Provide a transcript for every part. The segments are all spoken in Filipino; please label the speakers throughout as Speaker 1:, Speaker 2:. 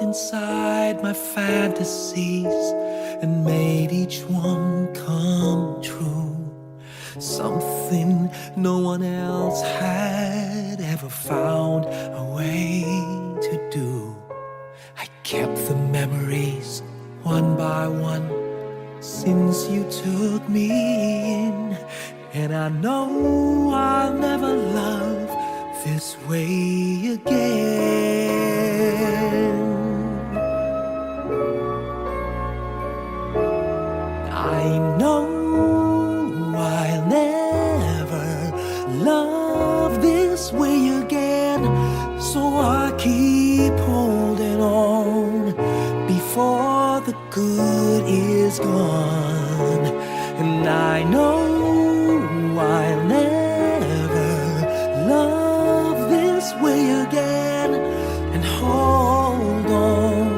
Speaker 1: looked inside my fantasies and made each one come true. Something no one else had ever found a way to do. I kept the memories one by one since you took me in, and I know I'll never love this way again. I know I'll never love this way again, so I keep holding on before the good is gone. And I know I'll never love this way again, and hold on,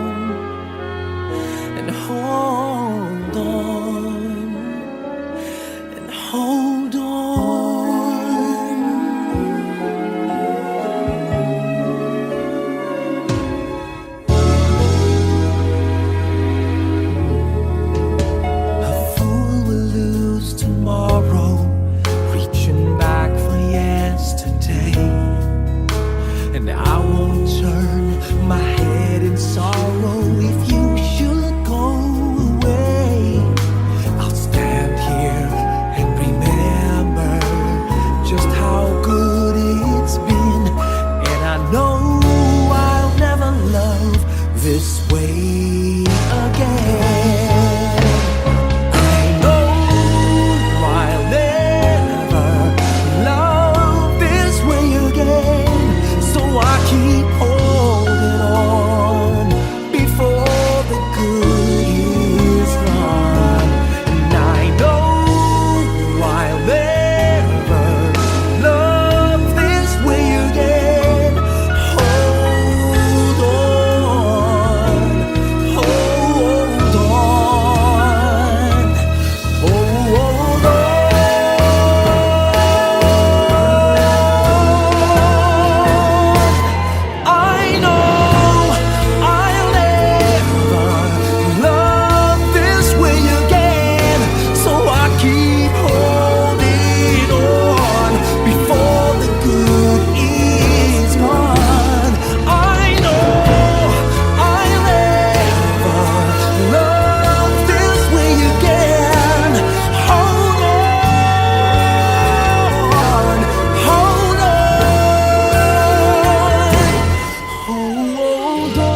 Speaker 1: and hold on, and hold on. A fool will lose tomorrow, reaching back for yesterday. And I won't turn my head in sorrow if you should go away. I'll stand here and remember just how good it's been, and I know I'll never love this way again. I know I'll never love this way again, so I keep holding on before the good is gone. And I know I'll never love this way again. Hold on, hold on, hold on. I know I'll never love this way again, so I keep holding on before the good is gone. I know I'll never love this way again. Hold on, hold on, hold on. Hold on.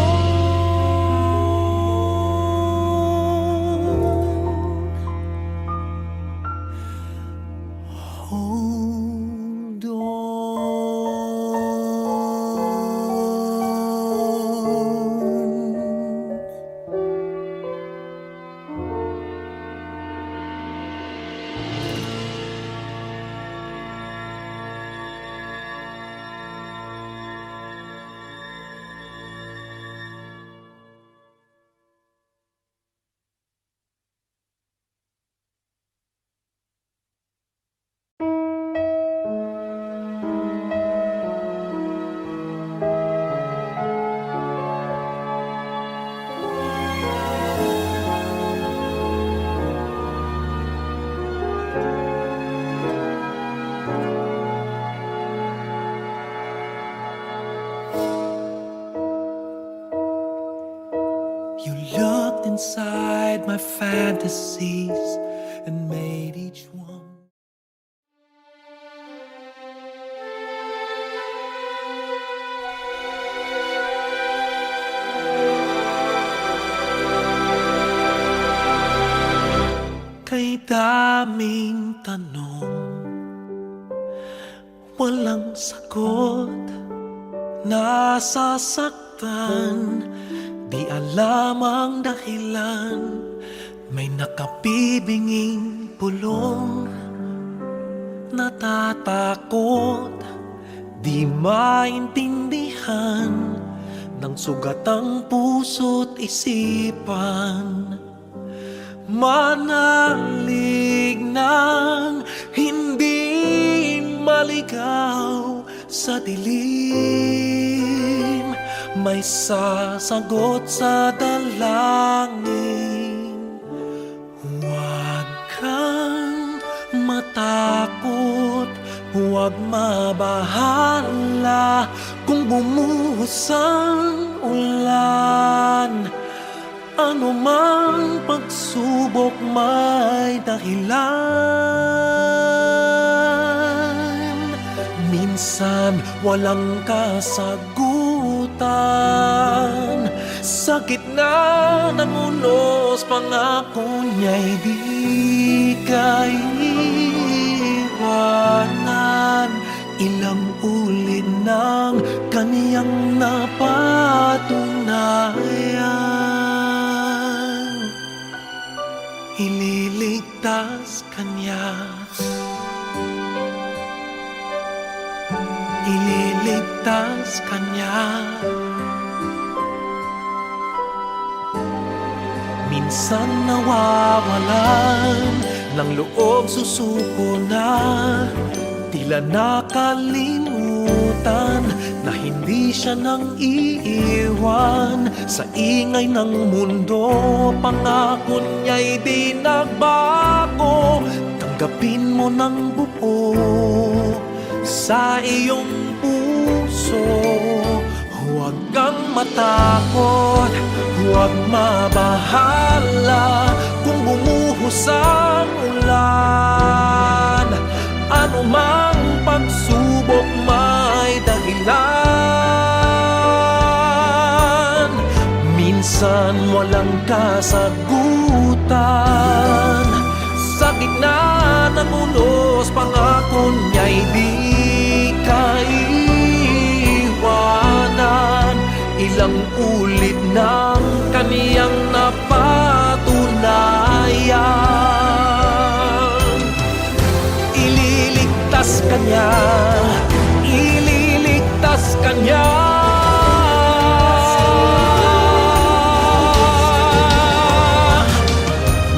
Speaker 1: You looked inside my fantasies and made each one. Kay daming tanong, walang sagot, nasasaktan, di alam ang dahilan. May nakabibinging pulong, natatakot, di maintindihan ng sugat ang puso't isipan. Manalig ng hindi maligaw sa dilim, may sasagot sa dalangin. Huwag kang matakot, huwag mabahala kung bumuhos ang ulan. Ano mang pagsubok may dahilan. Minsan walang kasagutan, sa gitna ng unos pangako niya'y di kaiwanan. Ilang ulit ng kaniyang napatunayan, ililigtas kanya, ililigtas kanya. Minsan nawawalan ng loob, susuko na, tila nakalimutan na hindi siya nang iiwan. Sa ingay ng mundo, pangako niya'y di nagbago. Tanggapin mo ng buo sa iyong puso. Huwag kang matakot, huwag mabahala kung bumuhos ang ulan. Ano mang pagsubok may dahilan. Minsan walang kasagutan, sa gitna ng unos pangako niya'y di kaiwanan. Ilang ulit ng kaniyang napatunayan, ililigtas kanya, ililigtas kanya.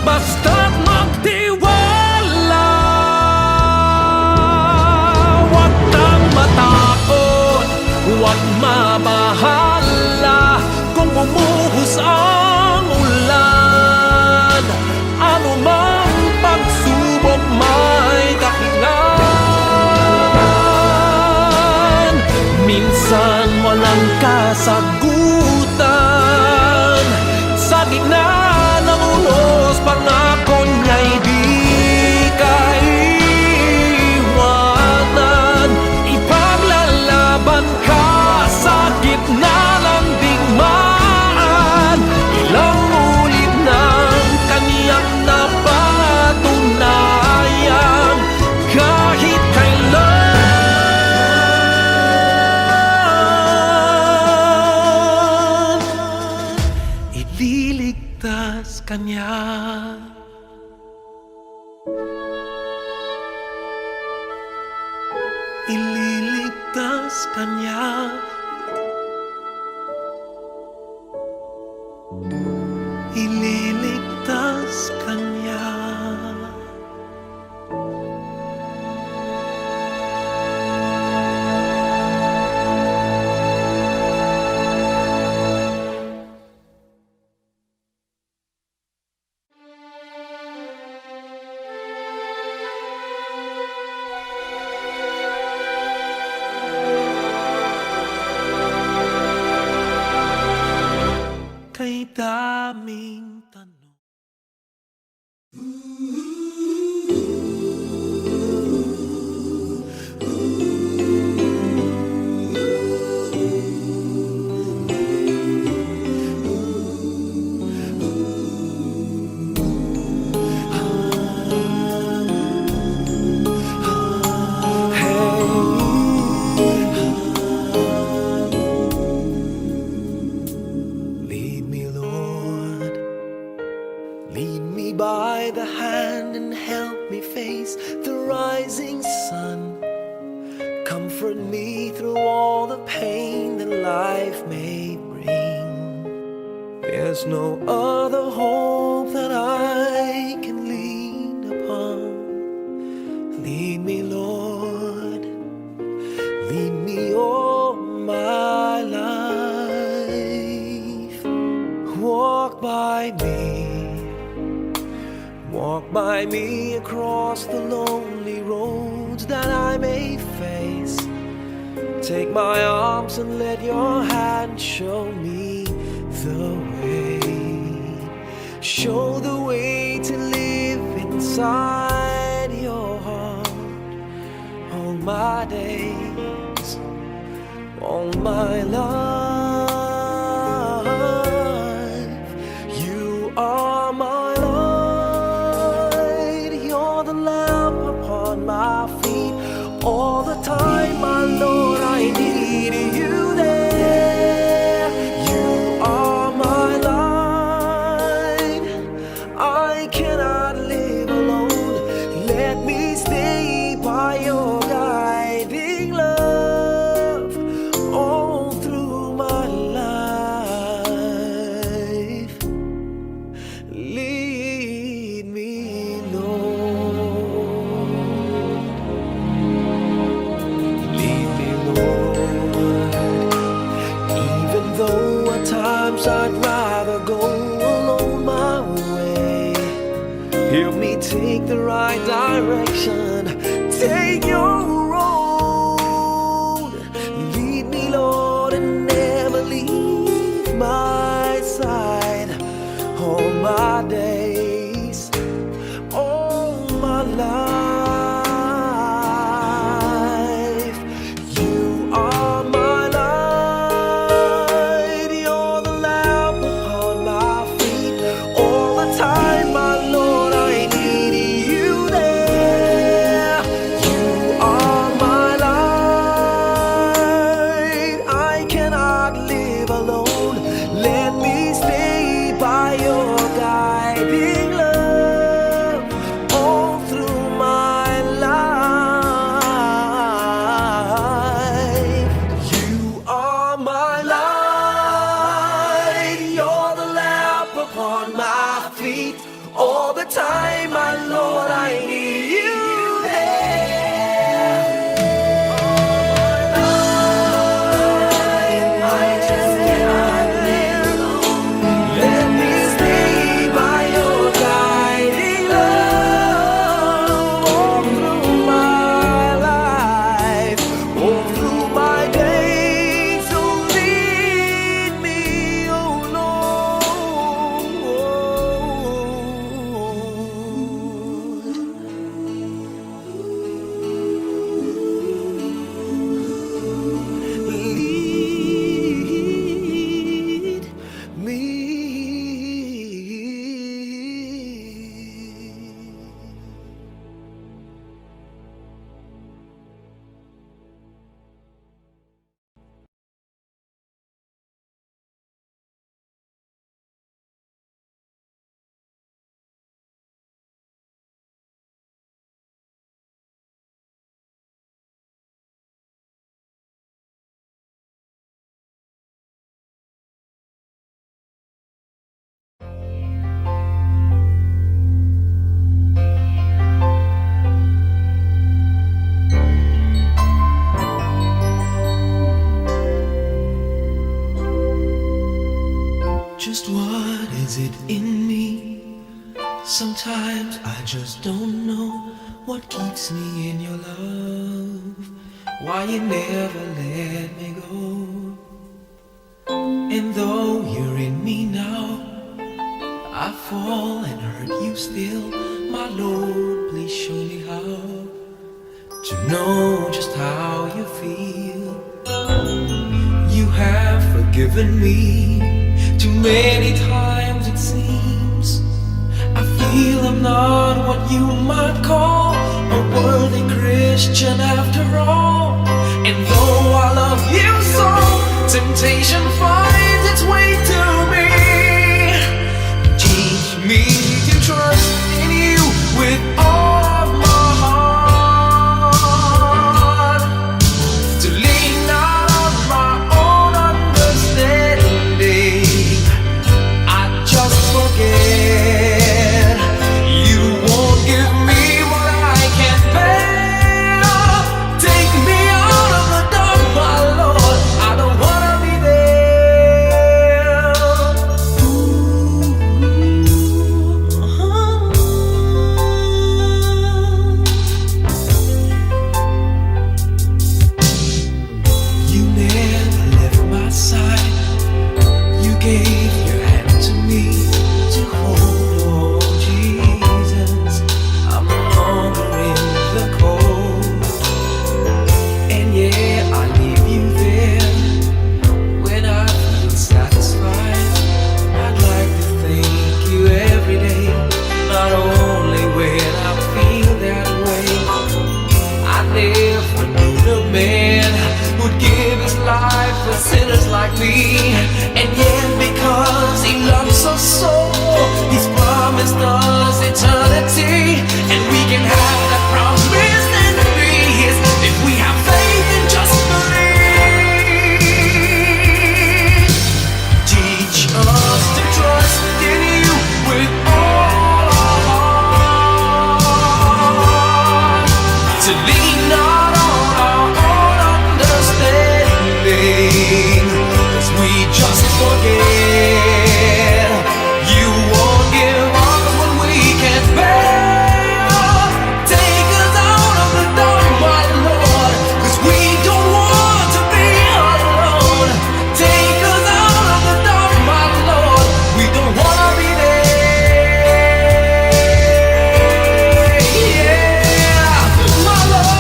Speaker 1: Basta't magtiwala, huwag kang matakot, huwag mabahala kung bumuhos ang ulan. Ano mang pagsubok may dahilan. Minsan walang kasagutan, sa gitna ng unos pangako niya'y di kaiwanan. Ipaglalaban ka sa gitna ng digmaan. Ilang ulit ng kaniyang napatunayan, kahit kailan, ililigtas kanya. Ililigtas kanya, ililigtas kanya. Kay daming tanong. Lead me by the hand and help me face the rising sun. Comfort me through all the pain that life may bring. There's no other hope that I can lean upon. Lead me, Lord, lead me all my life. Walk by me across the lonely roads that I may face. Take my arms and let your hand show me the way. Show the way to live inside your heart. All my days, all my life, you are my light. You're the lamp upon my feet. All the time, my Lord, I need you there. You are my light. I cannot live alone. Let me stay by your guiding love all through my life. Lead me, Lord. Lead me, Lord. Even though at times I'd rather go alone my way, help me take the right direction. Take your road. Lead me, Lord, and never leave my side. All my days, all my life, you are my light. You're the lamp upon my feet. All the time, my Lord, I need you there. You are my light. I cannot live alone. Let me stay by your guiding love all through my life. You are my light. You're the lamp upon my feet. All the time, my Lord, I need you there. I just cannot live alone. Let me stay by your guiding love all through my life, all through my days. So lead me, oh Lord. Lead me. Just what is it in me? Sometimes I just don't know what keeps me in your love. Why you never let me go. And though you're in me now, I fall and hurt you still. My Lord, please show me how to know just how you feel. You have forgiven me too many times it seems. I feel I'm not what you might call a worthy Christian after all. And though I love you so, temptation finds its way to me. Teach me to trust in you with all of my heart, to lean not on my own understanding. I just forget. You won't give me what I can't bear. Take me out of the dark, my Lord. I don't wanna be there. for sinners like me. And yet because He loves us so, He's promised us eternity. And we can have that promise and be His if we have faith and just believe. Teach us to trust in You with all our heart, to lean not on our own understanding, 'cause we just forget. You won't give us what we can't bear. Take us out of the dark, my Lord, 'cause we don't want to be alone. Take us out of the dark, my Lord, we don't want to be there. Yeah, my Lord.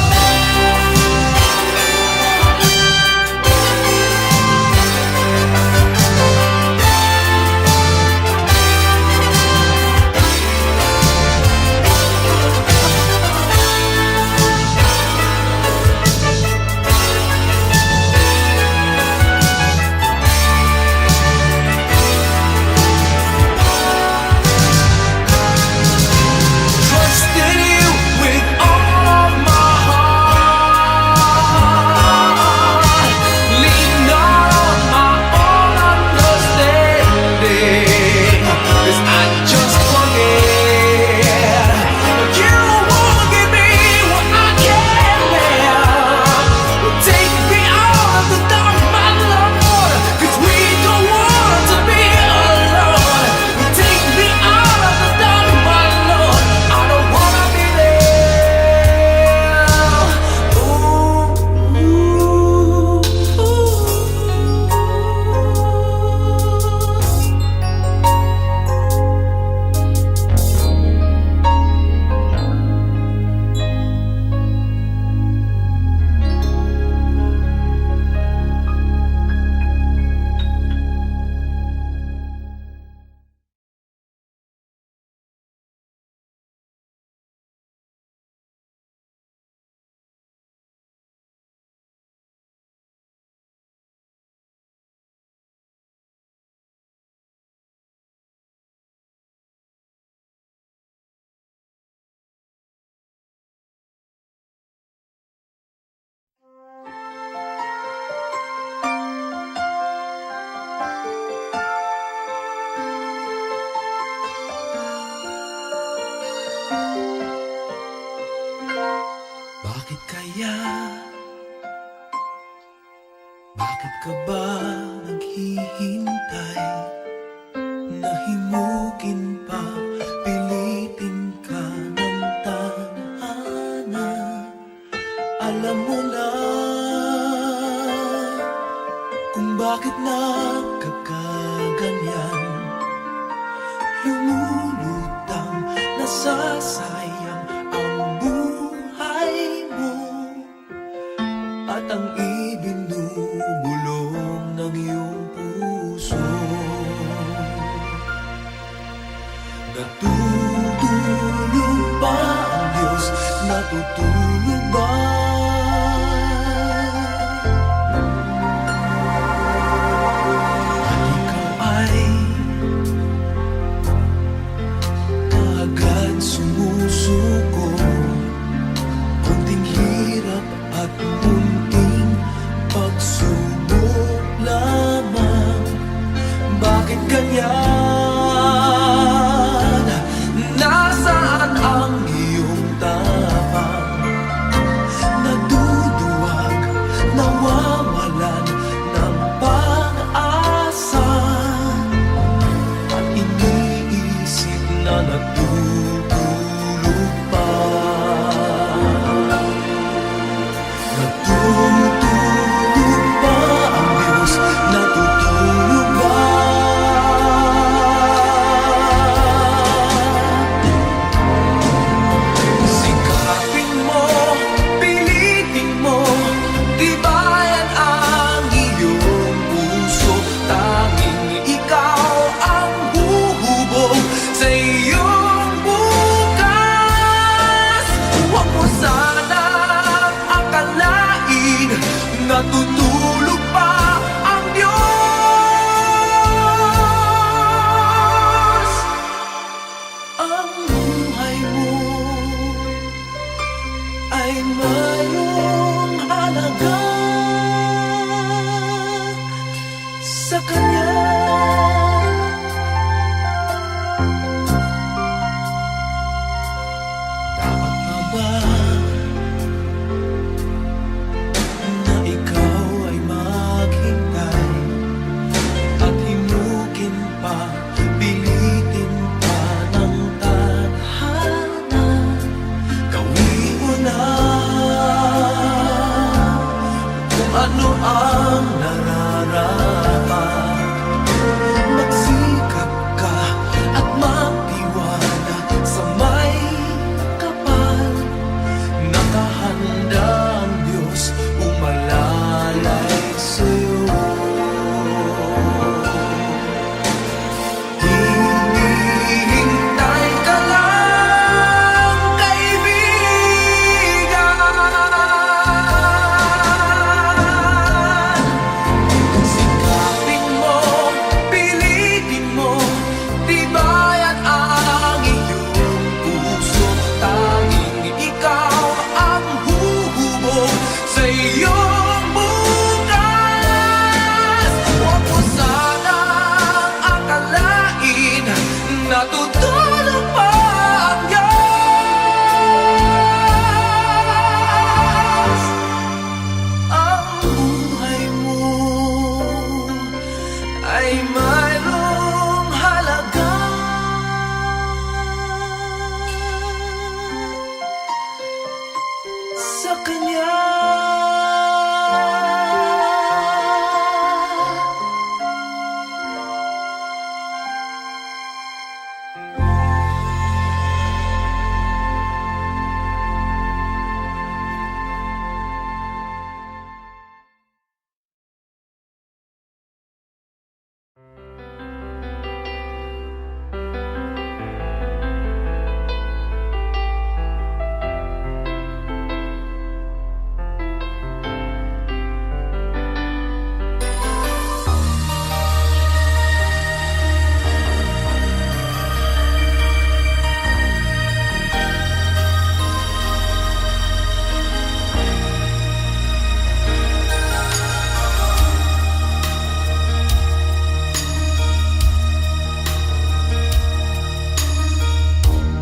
Speaker 1: Trust in You with all of my heart. Lean not on my own understanding, 'cause I just forget. You won't give me what I can't bear. Take me out of the dark, my Lord, 'cause we don't want to be alone. Take me out of the dark, my Lord, I don't wanna be there. Bakit kaya? Bakit ka ba naghihintay? Nahimukin pa, pilitin ka ng tadhana. Alam mo na kung bakit nagkakaganyan. Lumulutang, nasasayang ang buhay mo, at ang ibinubulong ng iyong puso. Natutulog ba ang Diyos? Natutulog ba? At ikaw ay kaagad sumusuko. Kunting hirap at munting pagsubok lamang. Bakit ganyan? Nasaan ang iyong tapang? Naduduwag, nawawalan ng pag-asa, at iniisip na natutulog pa. Natutulog ba ang Diyos? Natutulog ba? Sikapin mo, pilitin mo, tibayan ang iyong puso. Tanging ikaw ang huhubog sa iyong bukas. Huwag mo sanang akalain natutulog pa ano ang nararapat. Magsikap ka at magtiwala sa may kapal. Nakahanda ang Diyos umalalay sa'yo. Hinihintay ka lang, kaibigan. Sikapin mo, pilitin mo, tibayan ang iyong puso. Tanging ikaw ang huhubog sa iyong bukas. Huwag mo sanang akalain na tutulog pa ang Diyos. Ang buhay mo ay mayroong halaga sa Kanya.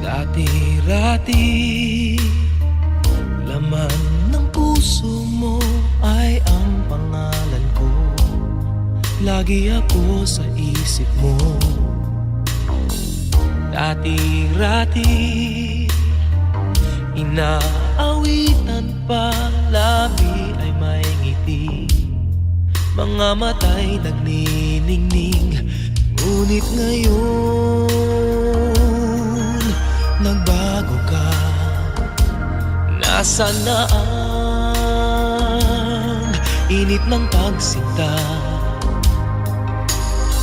Speaker 1: Dati-rati, laman ng puso mo ay ang pangalan ko. Lagi ako sa isip mo. Dati-rati, inaawitan pa, labi ay may ngiti, mga mata'y nagniningning. Ngunit ngayon nagbago ka. Nasaan na ang init ng pagsinta?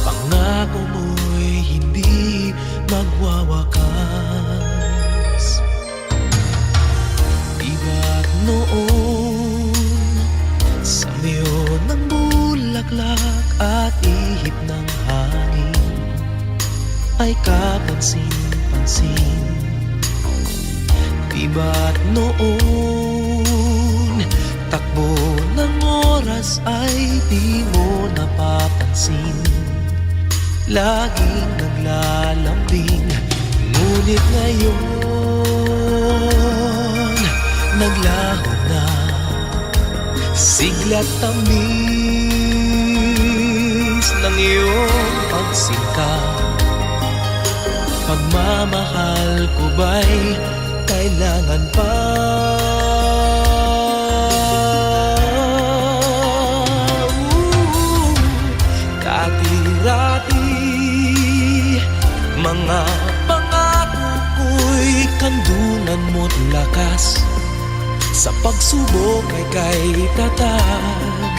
Speaker 1: Pangako mo'y hindi magwawakas. Diba't noon sa miyo ng bulaklak at ihip ng hangin ay kapansin-pansin. Diba't noon takbo ng oras ay di mo napapansin. Laging naglalambing, ngunit ngayon naglaho na. Sigla't tamis ng iyong pagsinta. Pagmamahal ko ba'y kailangan pa? Dati-rati, mga pangako ko'y kandunan mo't lakas. Sa pagsubok ay kay tatag.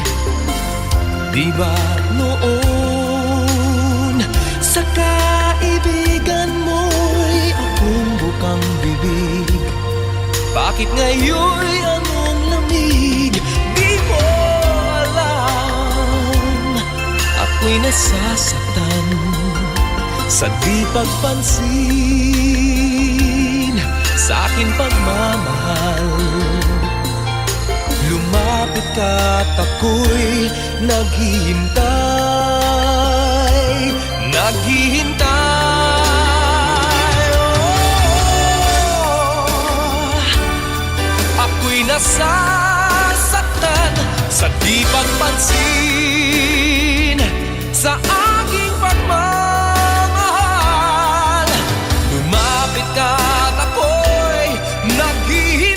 Speaker 1: Di ba noon sa kaibigan mo'y akong bukang bibig? Bakit ngayon'y anong lamig? Di mo alam, ako'y nasasaktan sa di pagpansin sa aking pagmamahal. Lumapit ka't ako'y naghihintay, naghihintay. Ako'y nasasaktan sa di pagpansin sa aking pagmamahal. Lumapit ka't ako'y naghihintay.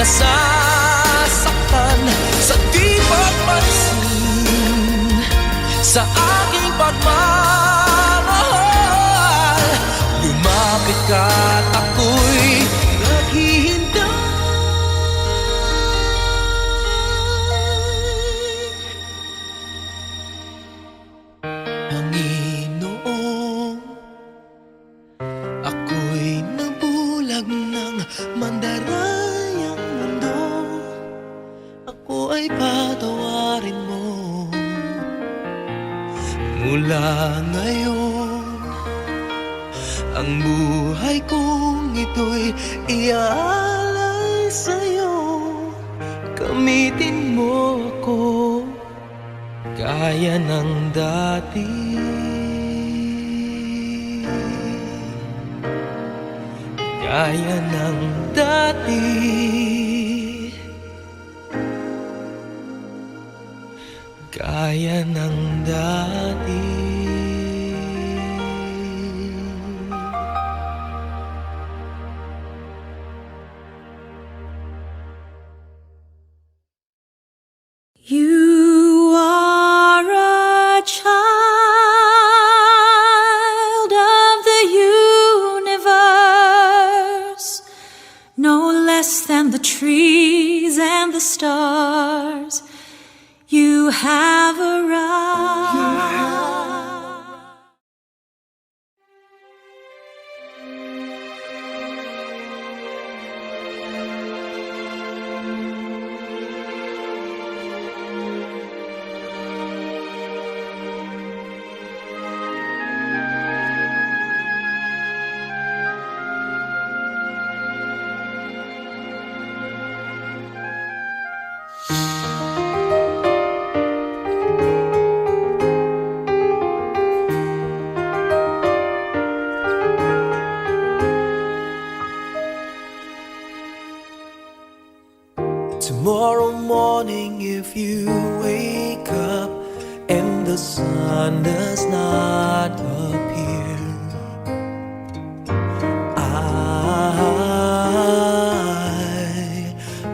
Speaker 1: nasasaktan sa di pagpansin sa aking pagmamahal. Lumapit ka at ako'y naghihintay. Panginoon, ako'y nabulag ng mandarayang mundo. Ako ay patawarin mo. Mula ngayon, ang buhay kong ito'y iaalay sa'yo. Gamitin mo ako gaya ng dati. Gaya ng dati. Gaya ng dati.
Speaker 2: You are a child of the universe, no less than the trees and the stars. You have arrived.
Speaker 1: Tomorrow morning, if you wake up and the sun does not appear,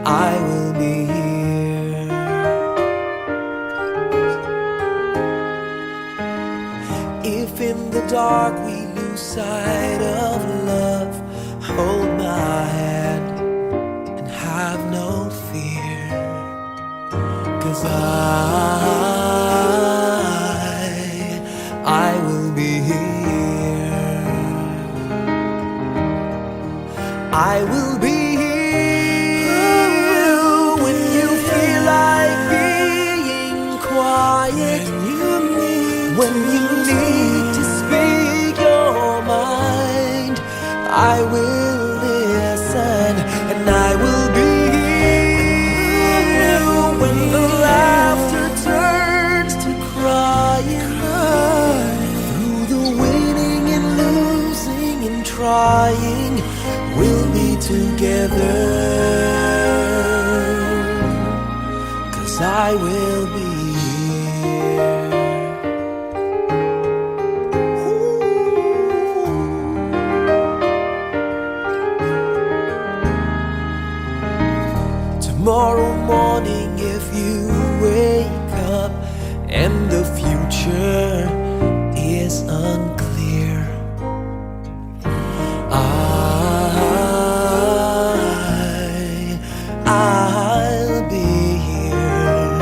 Speaker 1: I will be here. If in the dark we lose sight of love, hold my hand and have no fear, 'cause I will be here. I will be here when you feel like being quiet, when you need to speak your mind. I will listen and I will be here when the laughter turns to crying. Through the winning and losing and trying, we'll be together, 'cause I will be here. Tomorrow morning, if you wake up and the future is unclear, I'll be here.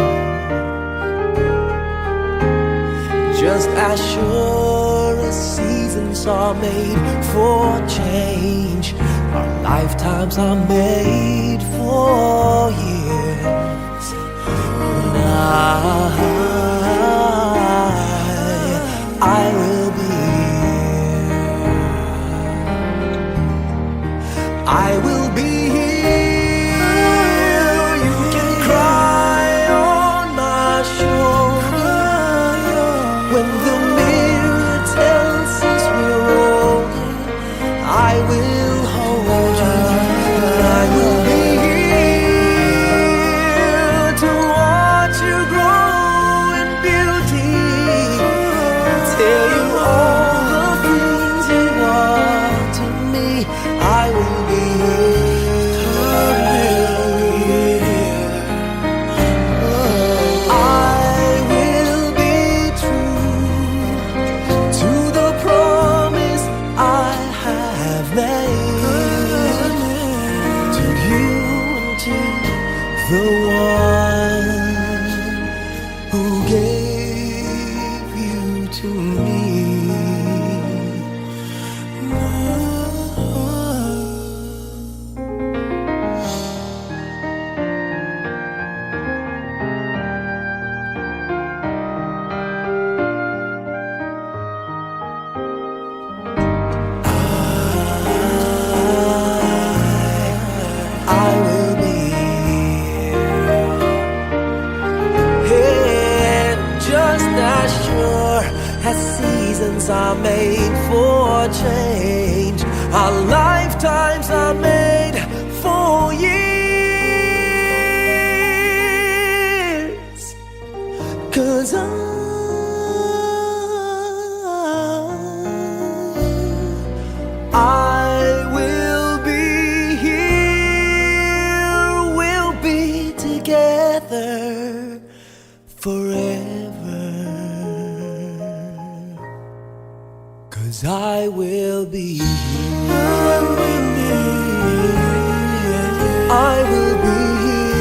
Speaker 1: Just as sure as seasons are made for change, our lifetimes are made for years. And I will be here. I will be here. You can cry on my shoulder when the mirror tells us we're older. I will hold you. I will be here I will be here. And just as sure as seasons are made for change, our lifetimes are made for years. 'Cause I will be here, we'll be together forever. 'Cause I will be here, I will be here, I will be here.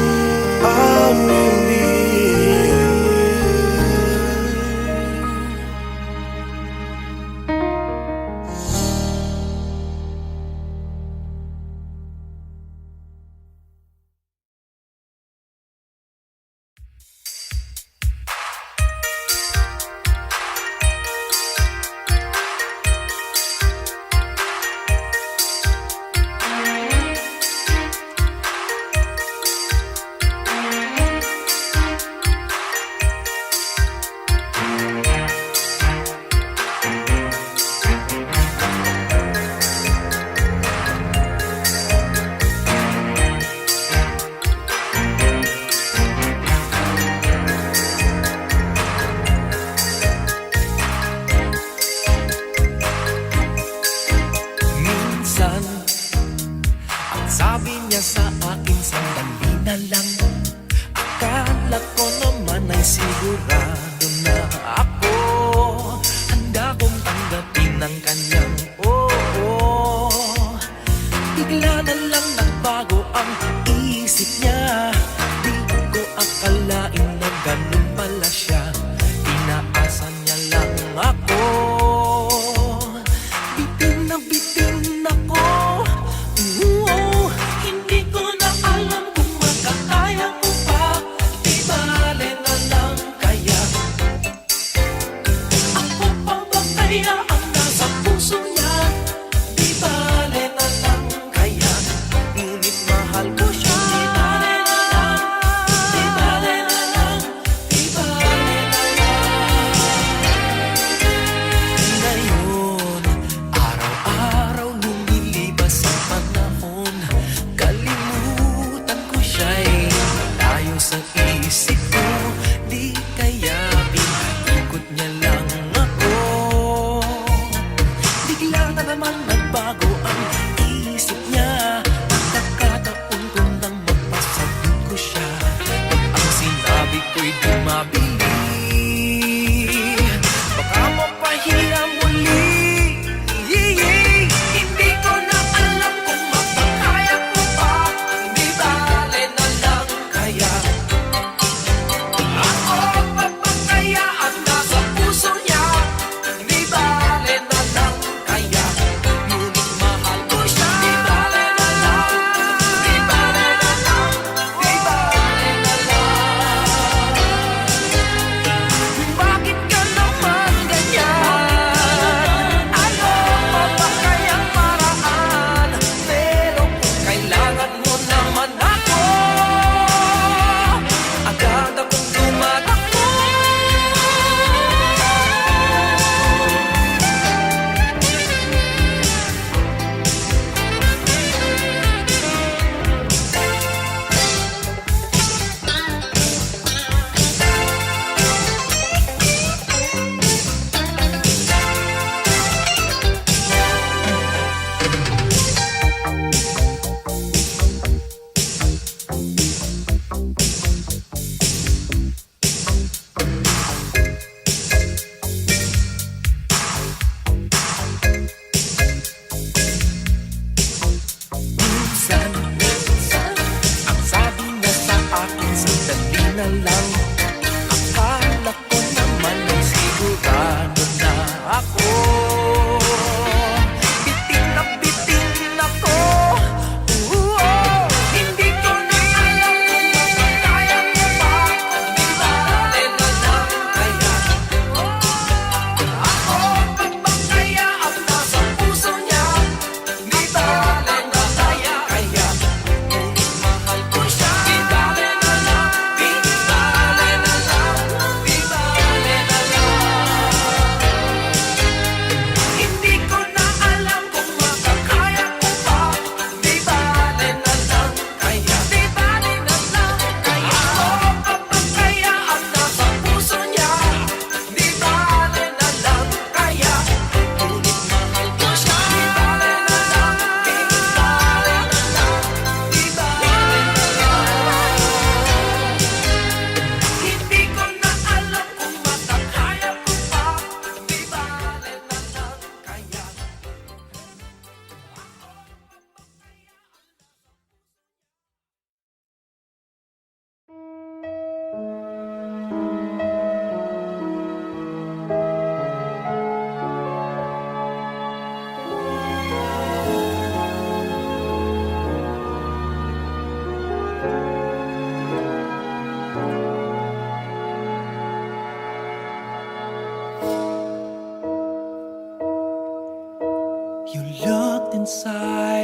Speaker 1: Sabi niya sa akin, sandali na lang. Akala ko naman ay sigurado na ako. Handa kong tanggapin ang kanyang oo. Bigla na lang nagbago ang isip niya. Di ko akalain na ganun pala siya. Inaasan niya lang ako. Bitin na bitin ako. Hindi ko na alam kung makakaya mo pa. Di bale na lang, kaya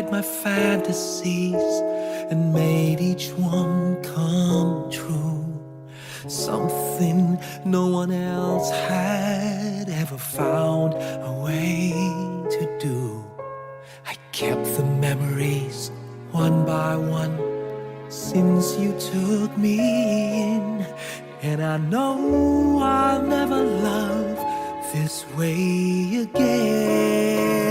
Speaker 1: inside my fantasies and made each one come true. Something no one else had ever found a way to do. I kept the memories one by one since you took me in, and I know I'll never love this way again.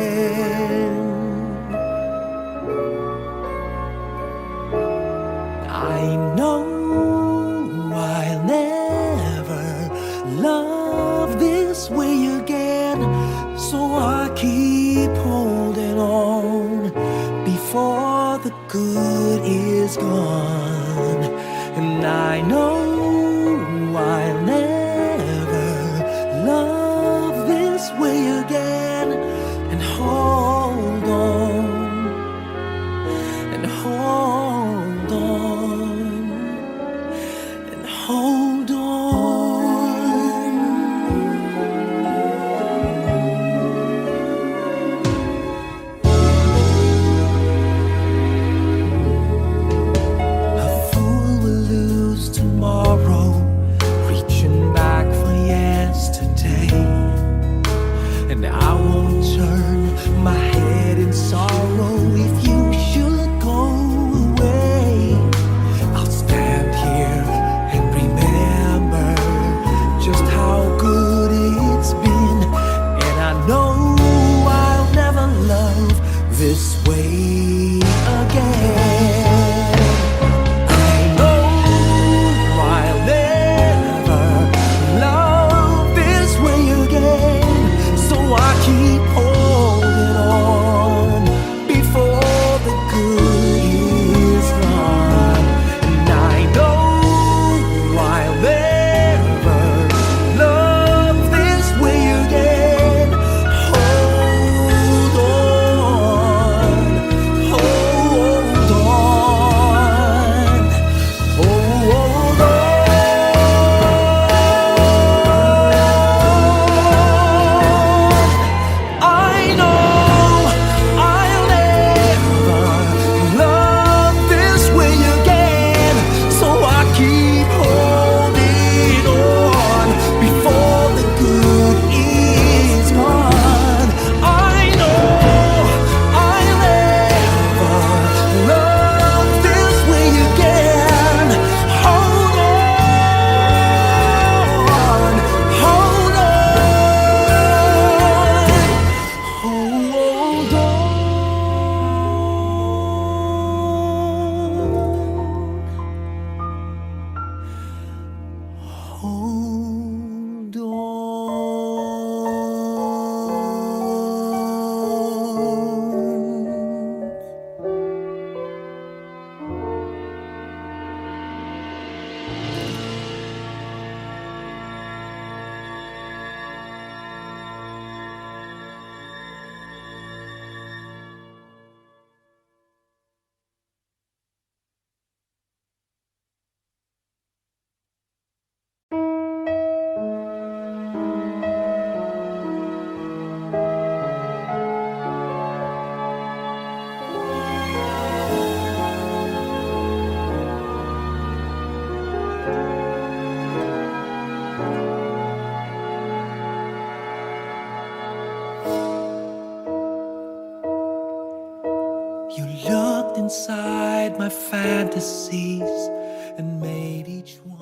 Speaker 1: I know I'll never love this way again, so I keep holding on before the good is gone. And I know I'll never love this way again, and hold on, and hold on, and hold on. A fool will lose tomorrow, reaching back for yesterday. And I won't turn my head in sorrow if you should go away. I'll stand here and remember just how good it's been, and I know I'll never love this way again. I know I'll never love this way again, so I keep holding on before the good is gone. And I know I'll never love this way again. Hold on, hold on, hold on. I know I'll never love this way again, so I keep holding on before the good is gone. I know I'll never love this way again. Hold on, hold on, hold on. Hold on. You looked inside my fantasies and made each one